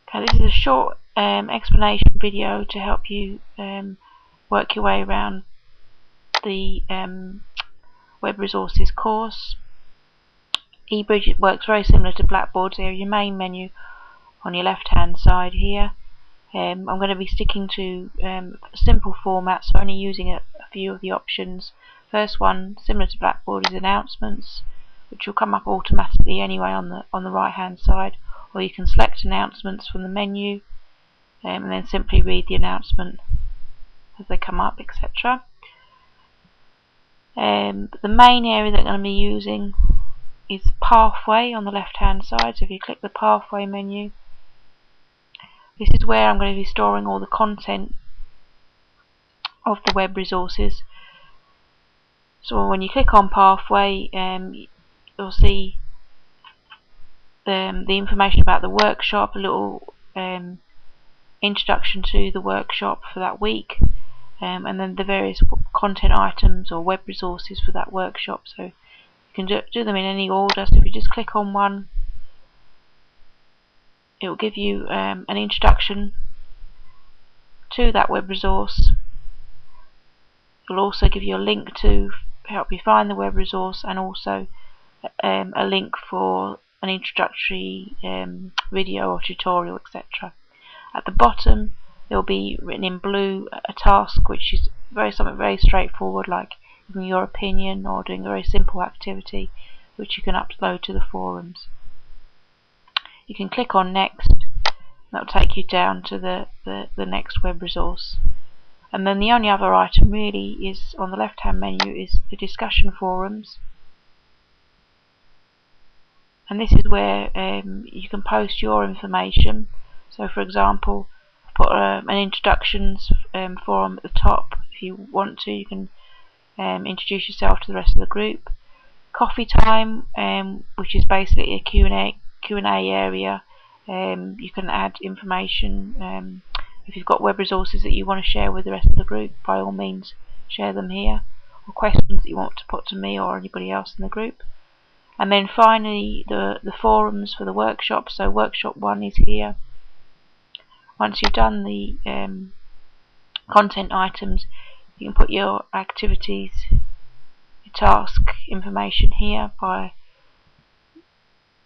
Okay, this is a short explanation video to help you work your way around the Web Resources course. eBridge works very similar to Blackboard. So your main menu on your left hand side here. I'm going to be sticking to a simple format, so only using a few of the options. First one, similar to Blackboard, is announcements, which will come up automatically anyway on the right hand side, or you can select announcements from the menu and then simply read the announcement as they come up, etc. The main area that I'm going to be using is Pathway on the left hand side. So if you click the Pathway menu, this is where I'm going to be storing all the content of the Web Resources. So when you click on Pathway, you'll see the information about the workshop, a little introduction to the workshop for that week, and then the various content items or web resources for that workshop. So you can do them in any order. So if you just click on one, it will give you an introduction to that web resource. It will also give you a link to help you find the web resource, and also a link for an introductory video or tutorial, etc. At the bottom there will be written in blue a task, which is something very straightforward, like giving your opinion or doing a very simple activity which you can upload to the forums. You can click on next, that will take you down to the next web resource. And then the only other item really is on the left hand menu is the discussion forums, and this is where you can post your information. So for example, put an introductions forum at the top. If you want to, you can introduce yourself to the rest of the group. Coffee time, which is basically a Q&A area. You can add information. If you've got web resources that you want to share with the rest of the group, by all means share them here, or questions that you want to put to me or anybody else in the group. And then finally the forums for the workshop. So workshop 1 is here. Once you've done the content items, you can put your activities, your task information here by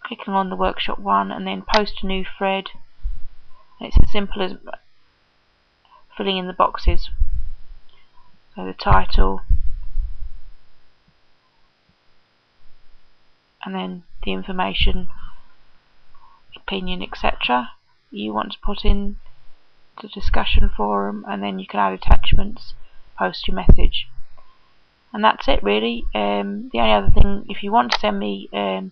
clicking on the workshop 1 and then post a new thread. And it's as simple as filling in the boxes. So the title, and then the information, opinion, etc. you want to put in the discussion forum, and then you can add attachments, post your message, and that's it really. The only other thing, if you want to send me a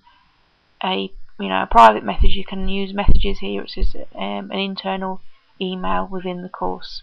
private message, you can use messages here, which is an internal email within the course.